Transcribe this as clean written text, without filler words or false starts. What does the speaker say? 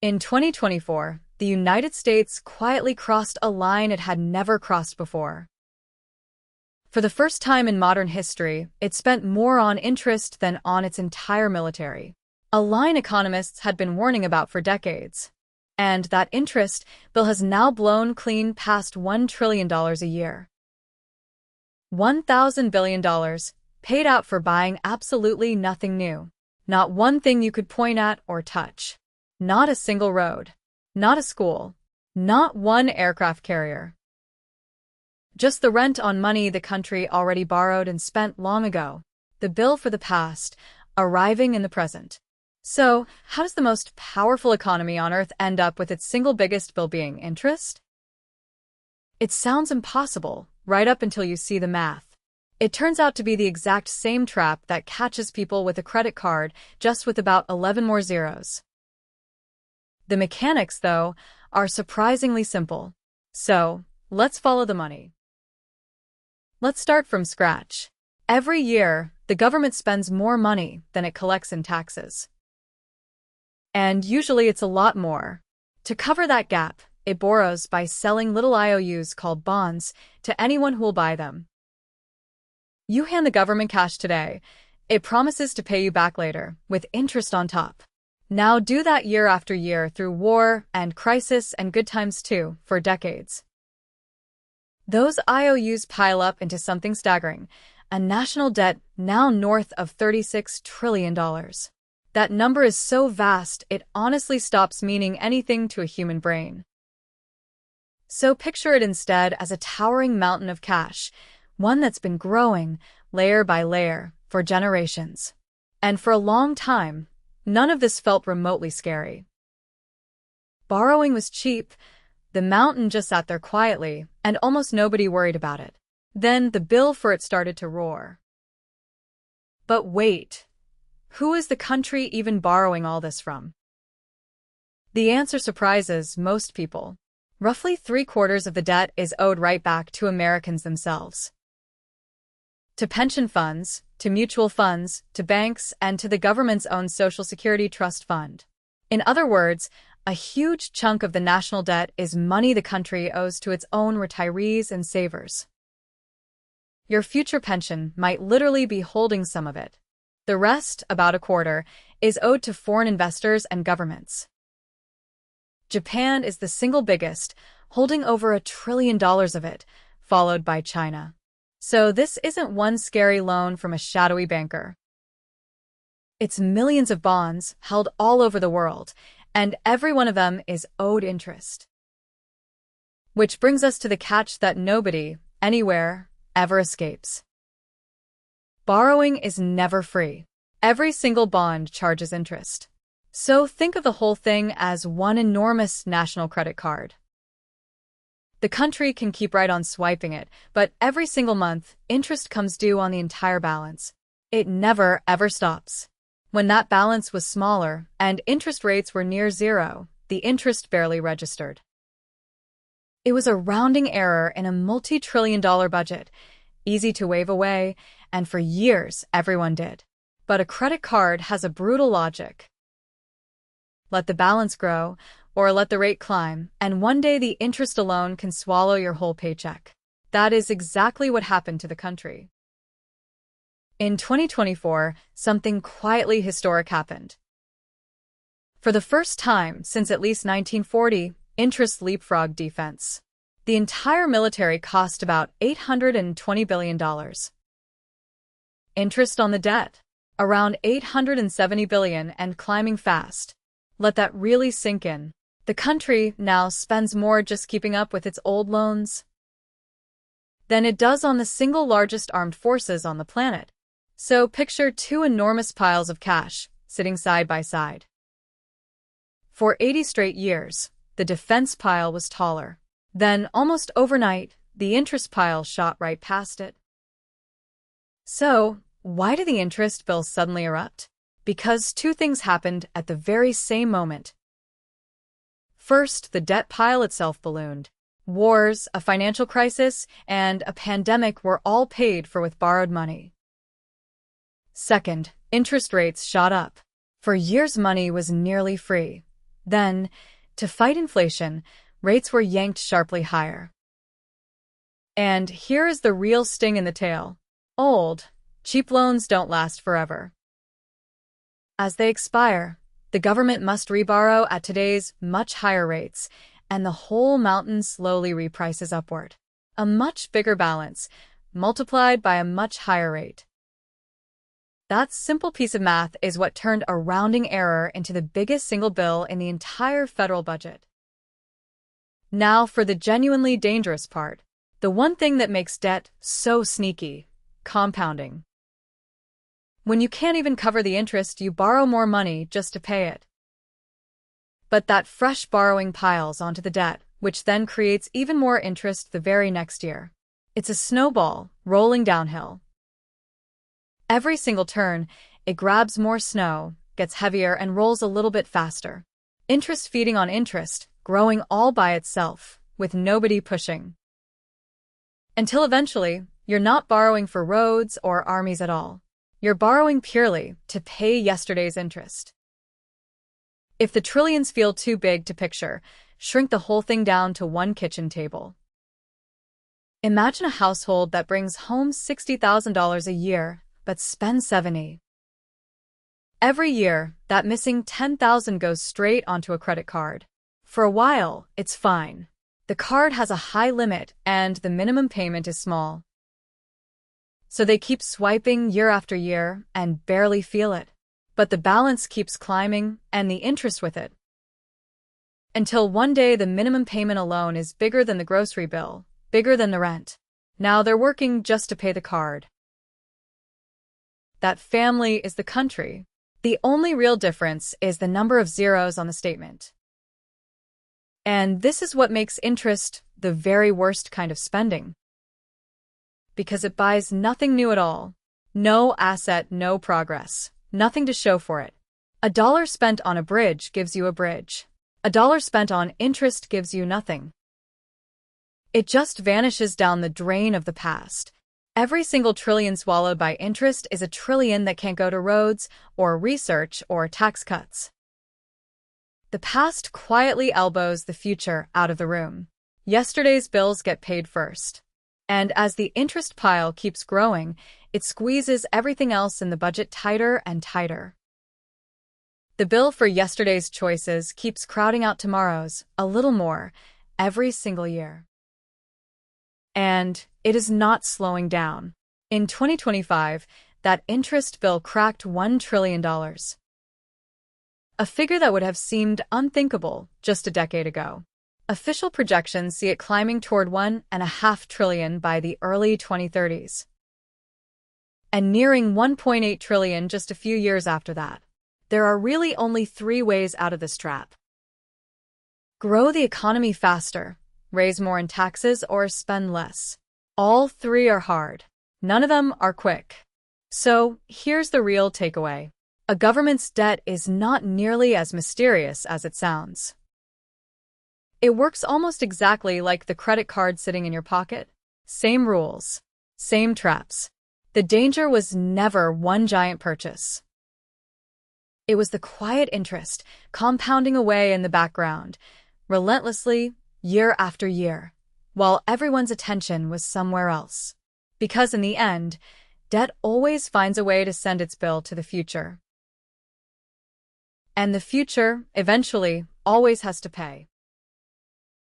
In 2024, the United States quietly crossed a line it had never crossed before. For the first time in modern history, it spent more on interest than on its entire military. A line economists had been warning about for decades. And that interest bill has now blown clean past $1 trillion a year. $1,000 billion paid out for buying absolutely nothing new. Not one thing you could point at or touch. Not a single road. Not a school. Not one aircraft carrier. Just the rent on money the country already borrowed and spent long ago. The bill for the past, arriving in the present. So, how does the most powerful economy on Earth end up with its single biggest bill being interest? It sounds impossible, right up until you see the math. It turns out to be the exact same trap that catches people with a credit card, just with about 11 more zeros. The mechanics, though, are surprisingly simple. So, let's follow the money. Let's start from scratch. Every year, the government spends more money than it collects in taxes. And usually it's a lot more. To cover that gap, it borrows by selling little IOUs called bonds to anyone who will buy them. You hand the government cash today, it promises to pay you back later, with interest on top. Now do that year after year through war and crisis and good times too, for decades. Those IOUs pile up into something staggering, a national debt now north of $36 trillion. That number is so vast it honestly stops meaning anything to a human brain. So picture it instead as a towering mountain of cash, one that's been growing, layer by layer, for generations. And for a long time, none of this felt remotely scary. Borrowing was cheap, the mountain just sat there quietly, and almost nobody worried about it. Then the bill for it started to roar. But wait, who is the country even borrowing all this from? The answer surprises most people. Roughly 3/4 of the debt is owed right back to Americans themselves. To pension funds, to mutual funds, to banks, and to the government's own Social Security Trust Fund. In other words, a huge chunk of the national debt is money the country owes to its own retirees and savers. Your future pension might literally be holding some of it. The rest, about a quarter, is owed to foreign investors and governments. Japan is the single biggest, holding over $1 trillion of it, followed by China. So this isn't one scary loan from a shadowy banker. It's millions of bonds held all over the world, and every one of them is owed interest. Which brings us to the catch that nobody, anywhere, ever escapes. Borrowing is never free. Every single bond charges interest. So think of the whole thing as one enormous national credit card. The country can keep right on swiping it, but every single month, interest comes due on the entire balance. It never, ever stops. When that balance was smaller and interest rates were near zero, the interest barely registered. It was a rounding error in a multi-trillion-dollar budget, easy to wave away, and for years everyone did. But a credit card has a brutal logic. Let the balance grow, or let the rate climb, and one day the interest alone can swallow your whole paycheck. That is exactly what happened to the country. In 2024, something quietly historic happened. For the first time since at least 1940, interest leapfrogged defense. The entire military cost about $820 billion. Interest on the debt, around $870 billion and climbing fast. Let that really sink in. The country now spends more just keeping up with its old loans than it does on the single largest armed forces on the planet. So picture two enormous piles of cash, sitting side by side. For 80 straight years, the defense pile was taller. Then, almost overnight, the interest pile shot right past it. So, why did the interest bill suddenly erupt? Because two things happened at the very same moment. First, the debt pile itself ballooned. Wars, a financial crisis, and a pandemic were all paid for with borrowed money. Second, interest rates shot up. For years money was nearly free. Then, to fight inflation, rates were yanked sharply higher. And here is the real sting in the tail. Old, cheap loans don't last forever. As they expire, the government must reborrow at today's much higher rates, and the whole mountain slowly reprices upward. A much bigger balance, multiplied by a much higher rate. That simple piece of math is what turned a rounding error into the biggest single bill in the entire federal budget. Now for the genuinely dangerous part. The one thing that makes debt so sneaky: compounding. When you can't even cover the interest, you borrow more money just to pay it. But that fresh borrowing piles onto the debt, which then creates even more interest the very next year. It's a snowball, rolling downhill. Every single turn, it grabs more snow, gets heavier, and rolls a little bit faster. Interest feeding on interest, growing all by itself, with nobody pushing. Until eventually, you're not borrowing for roads or armies at all. You're borrowing purely to pay yesterday's interest. If the trillions feel too big to picture, shrink the whole thing down to one kitchen table. Imagine a household that brings home $60,000 a year, but spends $70,000. Every year, that missing $10,000 goes straight onto a credit card. For a while, it's fine. The card has a high limit and the minimum payment is small. So they keep swiping year after year and barely feel it. But the balance keeps climbing and the interest with it. Until one day the minimum payment alone is bigger than the grocery bill, bigger than the rent. Now they're working just to pay the card. That family is the country. The only real difference is the number of zeros on the statement. And this is what makes interest the very worst kind of spending. Because it buys nothing new at all. No asset, no progress, nothing to show for it. $1 spent on a bridge gives you a bridge. $1 spent on interest gives you nothing. It just vanishes down the drain of the past. Every single trillion swallowed by interest is a trillion that can't go to roads, or research, or tax cuts. The past quietly elbows the future out of the room. Yesterday's bills get paid first. And as the interest pile keeps growing, it squeezes everything else in the budget tighter and tighter. The bill for yesterday's choices keeps crowding out tomorrow's, a little more, every single year. And it is not slowing down. In 2025, that interest bill cracked $1 trillion. A figure that would have seemed unthinkable just a decade ago. Official projections see it climbing toward $1.5 trillion by the early 2030s. And nearing $1.8 trillion just a few years after that. There are really only 3 ways out of this trap. Grow the economy faster, raise more in taxes, or spend less. All 3 are hard. None of them are quick. So, here's the real takeaway. A government's debt is not nearly as mysterious as it sounds. It works almost exactly like the credit card sitting in your pocket. Same rules. Same traps. The danger was never one giant purchase. It was the quiet interest, compounding away in the background, relentlessly, year after year, while everyone's attention was somewhere else. Because in the end, debt always finds a way to send its bill to the future. And the future, eventually, always has to pay.